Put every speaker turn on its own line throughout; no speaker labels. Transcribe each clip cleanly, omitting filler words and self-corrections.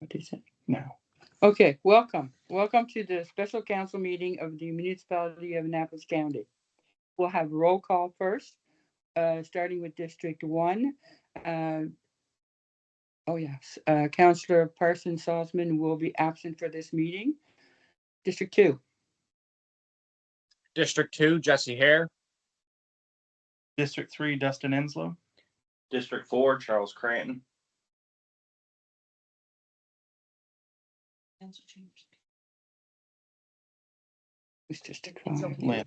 What is it?
No.
Okay, welcome. Welcome to the special council meeting of the municipality of Annapolis County. We'll have roll call first, starting with District 1. Councillor Parson Salzman will be absent for this meeting. District 2.
District 2, Jesse Hare.
District 3, Dustin Enslow.
District 4, Charles Cranton.
It's District 5.
Lynn.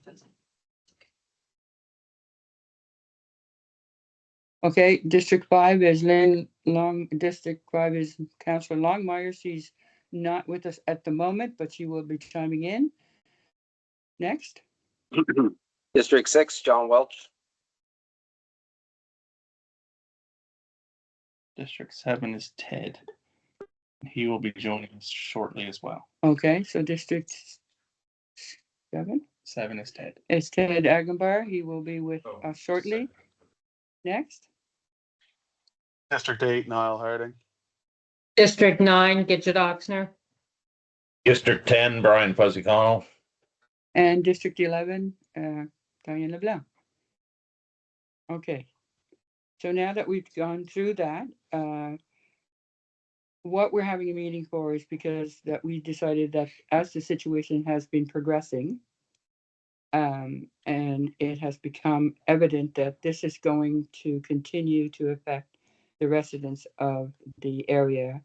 Okay, District 5 is Lynn Long. District 5 is Councillor Longmire. She's not with us at the moment, but she will be chiming in. Next.
District 6, John Welch.
District 7 is Ted. He will be joining us shortly as well.
Okay, so District 7
7 is Ted.
is Ted Agambar. He will be with us shortly. Next.
District 8, Niall Harding.
District 9, Gidget Oxner.
District 10, Brian Fuzzy Connell.
And District 11, Diane LeBlanc. Okay. So now that we've gone through that, what we're having a meeting for is because that we decided that as the situation has been progressing, and it has become evident that this is going to continue to affect the residents of the area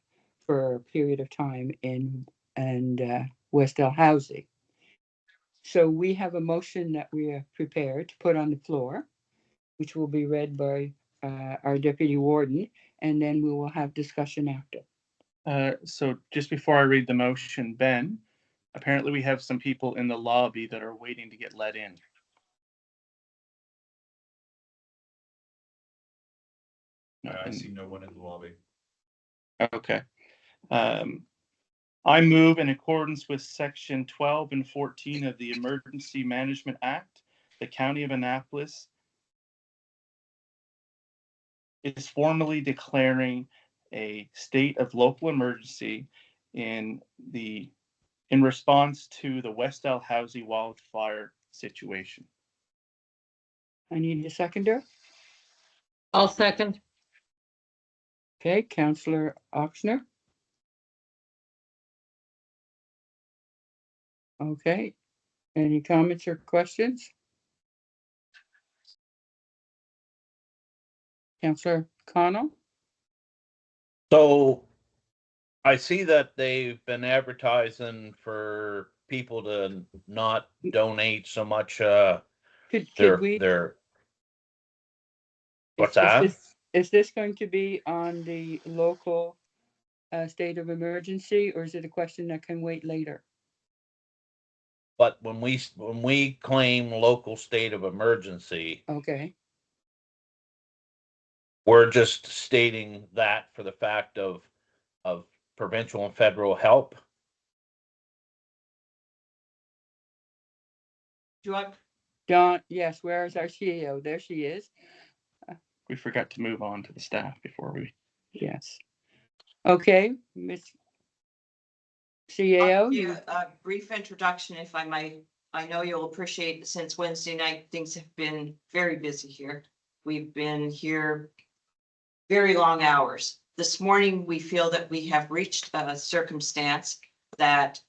for a period of time in West Dalhousie. So we have a motion that we are prepared to put on the floor, which will be read by our deputy warden, and then we will have discussion after.
So just before I read the motion, Ben, apparently we have some people in the lobby that are waiting to get let in.
I see no one in the lobby.
Okay. I move in accordance with section 12 and 14 of the Emergency Management Act, the County of Annapolis is formally declaring a state of local emergency in response to the West Dalhousie wildfire situation.
I need a seconder.
I'll second.
Okay, Councillor Oxner. Okay, any comments or questions? Councillor Connell?
So I see that they've been advertising for people to not donate so much
Could
their
we?
what's that?
Is this going to be on the local state of emergency, or is it a question that can wait later?
But when we claim local state of emergency,
Okay,
we're just stating that for the fact of provincial and federal help.
Do you want?
Dawn, yes, where is our CEO? There she is.
We forgot to move on to the staff before we.
Yes. Okay, Miss CAO.
A brief introduction, if I might. I know you'll appreciate since Wednesday night, things have been very busy here. We've been here very long hours. This morning, we feel that we have reached a circumstance that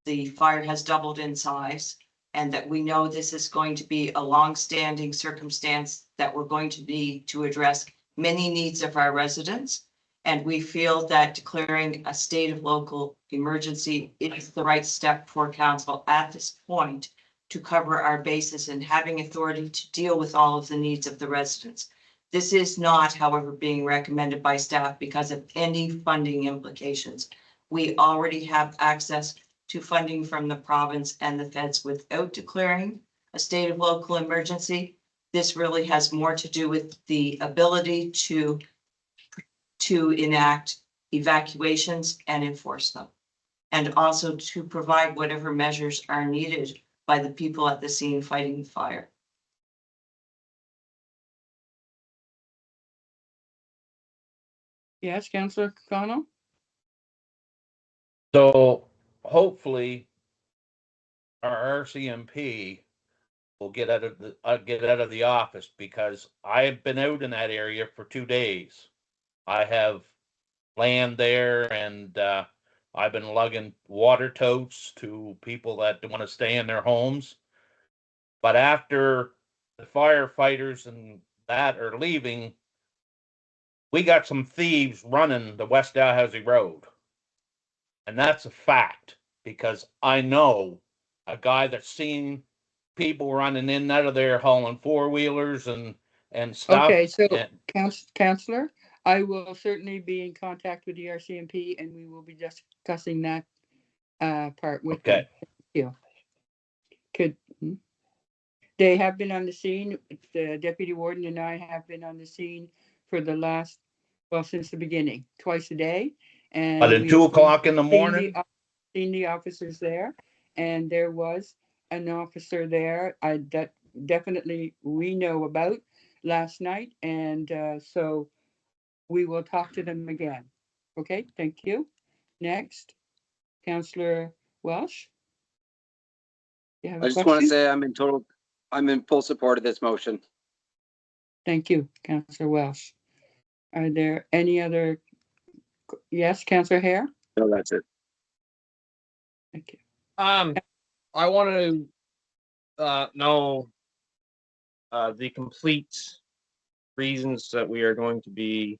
the fire has doubled in size, and that we know this is going to be a long-standing circumstance that we're going to need to address many needs of our residents. And we feel that declaring a state of local emergency is the right step for council at this point to cover our bases and having authority to deal with all of the needs of the residents. This is not, however, being recommended by staff because of any funding implications. We already have access to funding from the province and the feds without declaring a state of local emergency. This really has more to do with the ability to enact evacuations and enforce them, and also to provide whatever measures are needed by the people at the scene fighting the fire.
Yes, Councillor Connell.
So hopefully our RCMP will get out of the office, because I have been out in that area for 2 days. I have land there, and I've been lugging water totes to people that want to stay in their homes. But after the firefighters and that are leaving, we got some thieves running the West Dalhousie Road. And that's a fact, because I know a guy that's seen people running in and out of there hauling four-wheelers and stuff.
Okay, so
and-
Counselor, I will certainly be in contact with the RCMP and we will be discussing that part with them.
Okay.
Thank you. They have been on the scene, the deputy warden and I have been on the scene for the last, well, since the beginning, twice a day. And
But at
we
2
have
o'clock in the morning,
seen the officers there, and there was an officer there that definitely we know about last night, and so we will talk to them again. Okay, thank you. Next, Councillor Welsh. You have
I
a
just want to
question?
say I'm in full support of this motion.
Thank you, Councillor Welsh. Are there any other? Yes, Councillor Hare?
No, that's it.
Thank you.
I want to know the complete reasons that we are going to be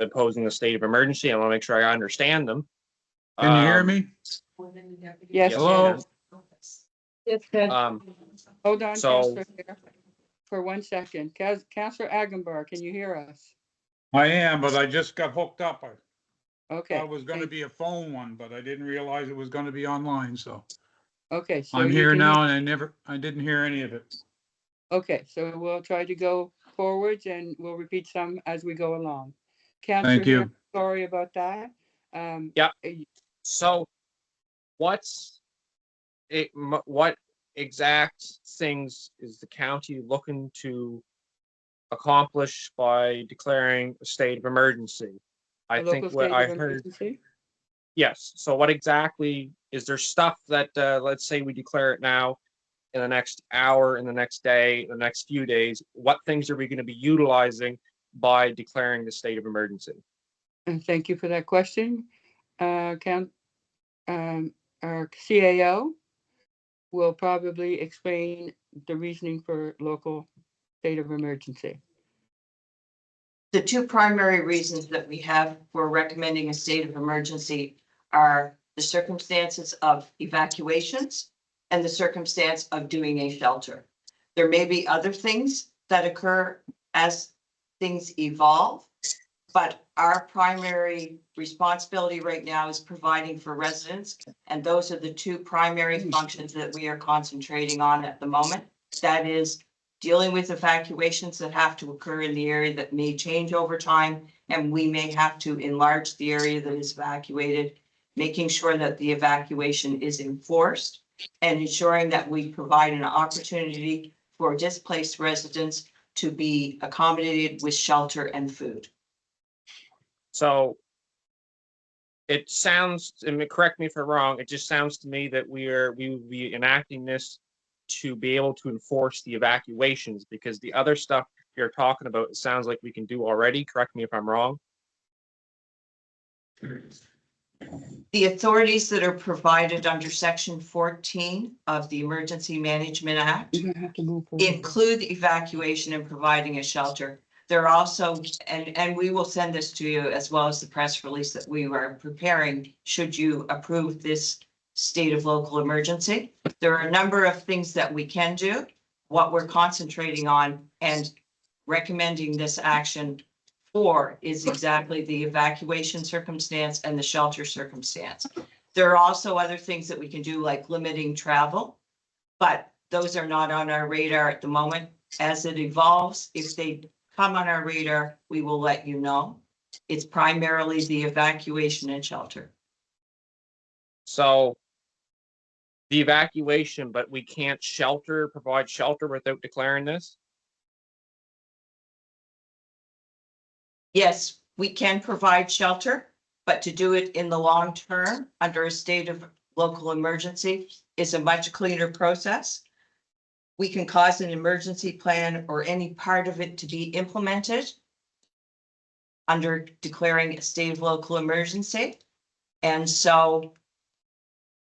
imposing the state of emergency. I want to make sure I understand them.
Can you hear me?
Yes.
Hello?
Yes, Ted.
Hold on,
So-
Councillor Hare, for 1 second. Councillor Agambar, can you hear us?
I am, but I just got hooked up. I
Okay.
thought it was gonna
thank-
be a phone one, but I didn't realize it was gonna be online, so.
Okay. so
I'm
you
here
can
now and I didn't hear any of it.
Okay, so we'll try to go forwards and we'll repeat some as we go along. Councillor
you.
Hare, sorry about that.
Yeah.
eh,
So what exact things is the county looking to accomplish by declaring a state of emergency? I
a
think
local
what
state
I
of
heard.
emergency?
Yes, so what exactly, is there stuff that, let's say we declare it now, in the next hour, in the next day, the next few days, what things are we gonna be utilizing by declaring the state of emergency?
And thank you for that question. Our CAO will probably explain the reasoning for local state of emergency.
The two primary reasons that we have for recommending a state of emergency are the circumstances of evacuations and the circumstance of doing a shelter. There may be other things that occur as things evolve, but our primary responsibility right now is providing for residents. And those are the two primary functions that we are concentrating on at the moment. That is dealing with evacuations that have to occur in the area that may change over time, and we may have to enlarge the area that is evacuated, making sure that the evacuation is enforced and ensuring that we provide an opportunity for displaced residents to be accommodated with shelter and food.
So it sounds, and correct me if I'm wrong, it just sounds to me that we will be enacting this to be able to enforce the evacuations, because the other stuff you're talking about, it sounds like we can do already. Correct me if I'm wrong.
The authorities that are provided under Section 14 of the Emergency Management Act
You're gonna have to move forward.
include evacuation and providing a shelter. There are also, and we will send this to you as well as the press release that we are preparing, should you approve this state of local emergency. There are a number of things that we can do. What we're concentrating on and recommending this action for is exactly the evacuation circumstance and the shelter circumstance. There are also other things that we can do, like limiting travel, but those are not on our radar at the moment. As it evolves, if they come on our radar, we will let you know. It's primarily the evacuation and shelter.
So the evacuation, but we can't provide shelter without declaring this?
Yes, we can provide shelter. But to do it in the long term, under a state of local emergency, is a much cleaner process. We can cause an emergency plan or any part of it to be implemented under declaring a state of local emergency. And so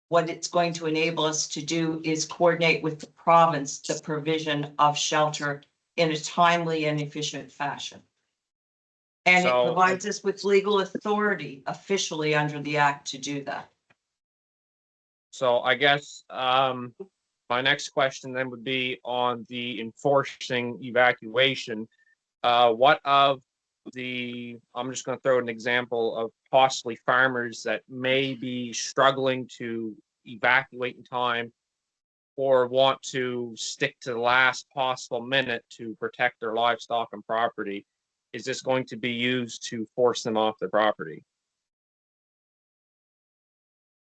what it's going to enable us to do is coordinate with the province the provision of shelter in a timely and efficient fashion. And it
So-
provides us with legal authority officially under the act to do that.
So I guess, my next question then would be on the enforcing evacuation. What of I'm just gonna throw an example of possibly farmers that may be struggling to evacuate in time or want to stick to the last possible minute to protect their livestock and property. Is this going to be used to force them off their property?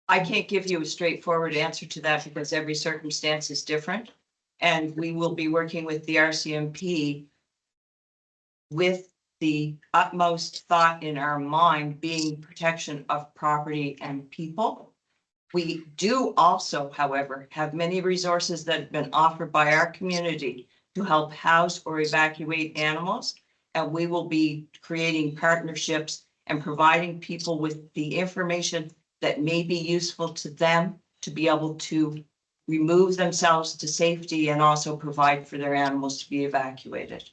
I can't give you a straightforward answer to that because every circumstance is different. And we will be working with the RCMP with the utmost thought in our mind being protection of property and people. We do also, however, have many resources that have been offered by our community to help house or evacuate animals. And we will be creating partnerships and providing people with the information that may be useful to them to be able to remove themselves to safety and also provide for their animals to be evacuated.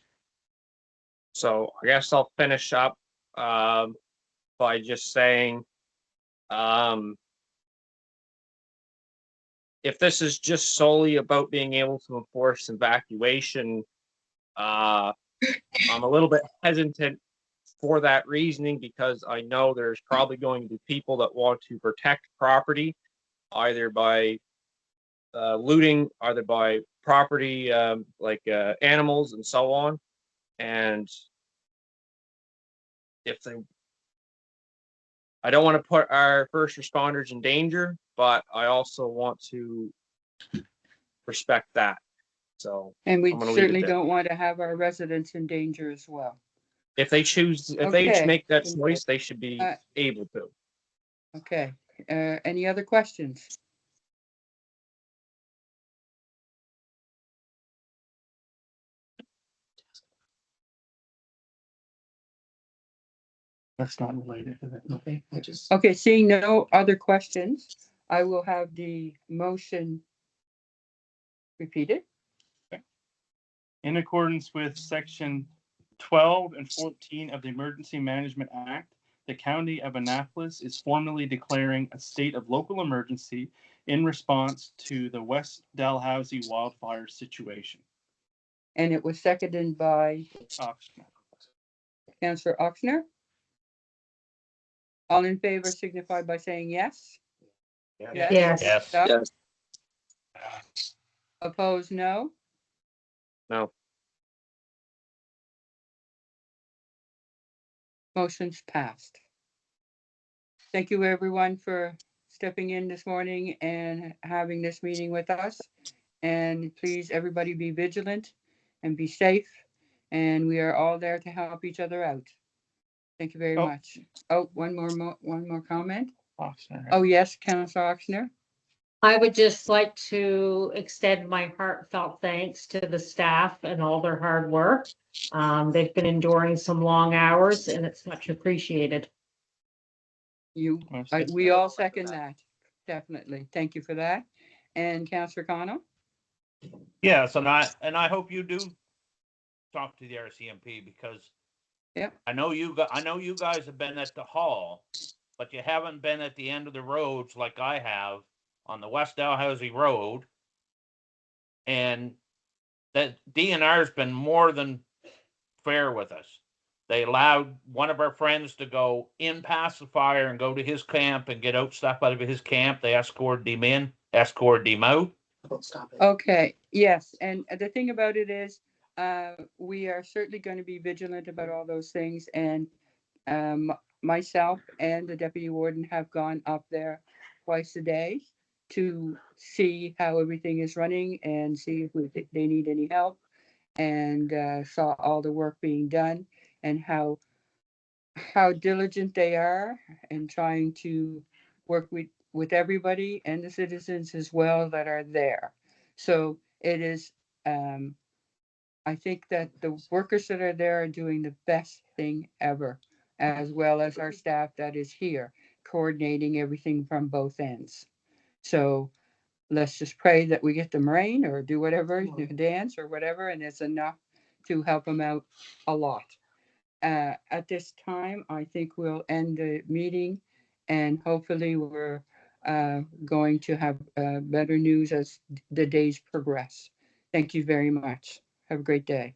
So I guess I'll finish up by just saying, if this is just solely about being able to enforce evacuation, I'm a little bit hesitant for that reasoning because I know there's probably going to be people that want to protect property, either by looting, either by property like animals and so on. And I don't want to put our first responders in danger, but I also want to respect that. So
And we
I'm gonna leave it
certainly
there.
don't want to have our residents in danger as well.
if they
Okay.
make that choice, they should be
Uh,
able to.
Okay, any other questions?
That's not related to that.
Okay, seeing no other questions, I will have the motion repeated.
In accordance with section 12 and 14 of the Emergency Management Act, the County of Annapolis is formally declaring a state of local emergency in response to the West Dalhousie wildfire situation.
And it was seconded by
Oxnard.
Councillor Oxner. All in favor signify by saying yes.
Yes.
Yes.
Up.
Yes.
Opposed, no.
No.
Motion's passed. Thank you, everyone, for stepping in this morning and having this meeting with us. And please, everybody be vigilant and be safe. And we are all there to help each other out. Thank you very
Oh.
much. Oh, one more comment.
Oxnard.
Oh, yes, Councillor Oxner.
I would just like to extend my heartfelt thanks to the staff and all their hard work. They've been enduring some long hours and it's much appreciated.
We all second that, definitely. Thank you for that. And Councillor Connell?
Yes, and I hope you do talk to the RCMP because
Yep.
I know you guys have been at the hall, but you haven't been at the end of the roads like I have on the West Dalhousie Road. And that DNR's been more than fair with us. They allowed one of our friends to go in past the fire and go to his camp and get out stuff out of his camp. They escorted him in, escorted him out.
Okay, yes, and the thing about it is, we are certainly going to be vigilant about all those things, and myself and the deputy warden have gone up there twice a day to see how everything is running and see if they need any help, and saw all the work being done and how how diligent they are in trying to work with everybody and the citizens as well that are there. So it is, I think that the workers that are there are doing the best thing ever, as well as our staff that is here, coordinating everything from both ends. So let's just pray that we get them rain or do whatever, dance or whatever, and it's enough to help them out a lot. At this time, I think we'll end the meeting, and hopefully we're going to have better news as the days progress. Thank you very much. Have a great day.